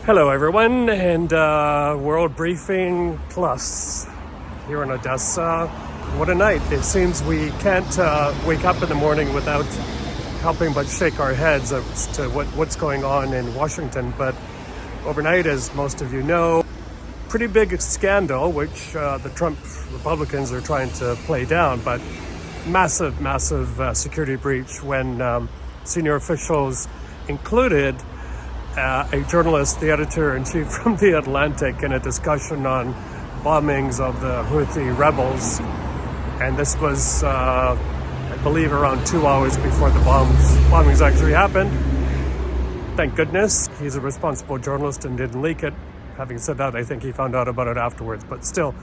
Hello everyone, and World Briefing Plus here in Odesa. What a night. It seems we can't wake up in the morning without helping but shake our heads as to what's going on in Washington. But overnight, as most of you know, pretty big scandal, which the Trump Republicans are trying to play down, but massive security breach when senior officials included a journalist, the editor-in-chief from The Atlantic, in a discussion on bombings of the Houthi rebels. And this was, I believe, around 2 hours before the bombings actually happened. Thank goodness he's a responsible journalist and didn't leak it. Having said that, I think he found out about it afterwards. But still,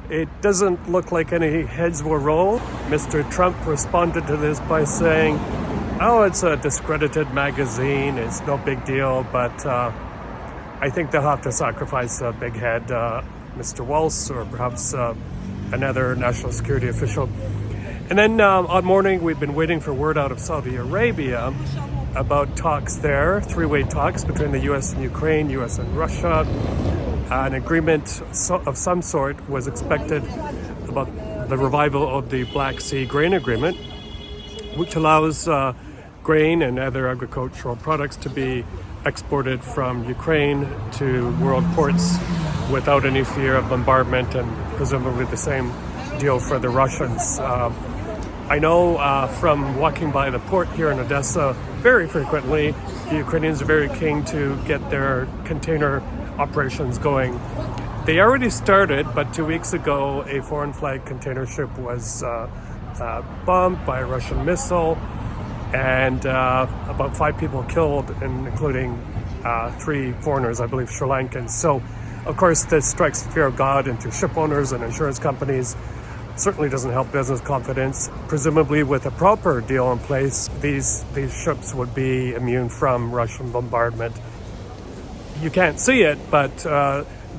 it doesn't look like any heads will roll. Mr. Trump responded to this by saying, "Oh, it's a discredited magazine. It's no big deal, but I think they'll have to sacrifice a big head, Mr. Waltz, or perhaps another national security official." And then all morning, we've been waiting for word out of Saudi Arabia about talks there, three-way talks between the U.S. and Ukraine, U.S. and Russia. An agreement of some sort was expected about the revival of the Black Sea grain agreement, which allows grain and other agricultural products to be exported from Ukraine to world ports without any fear of bombardment, and presumably the same deal for the Russians. I know from walking by the port here in Odesa very frequently, the Ukrainians are very keen to get their container operations going. They already started, but 2 weeks ago, a foreign flag container ship was bombed by a Russian missile, and about 5 people killed, including 3 foreigners, I believe Sri Lankans. So, of course, this strikes the fear of God into ship owners and insurance companies. Certainly doesn't help business confidence. Presumably, with a proper deal in place, these ships would be immune from Russian bombardment. You can't see it, but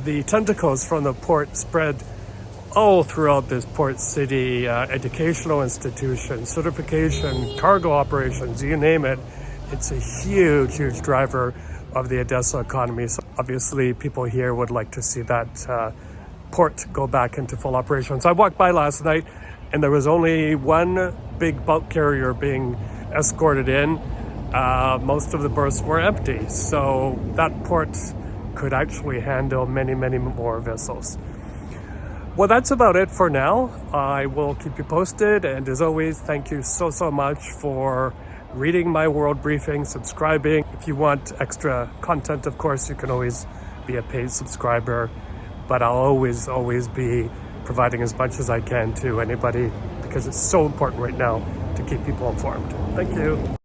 the tentacles from the port spread all throughout this port city, educational institutions, certification, cargo operations, you name it. It's a huge driver of the Odesa economy. So obviously, people here would like to see that port go back into full operations. I walked by last night, and there was only one big bulk carrier being escorted in. Most of the berths were empty, so that port could actually handle many more vessels. Well, that's about it for now. I will keep you posted, and as always, thank you so much for reading my World Briefing, subscribing. If you want extra content, of course, you can always be a paid subscriber, but I'll always be providing as much as I can to anybody, because it's so important right now to keep people informed. Thank you.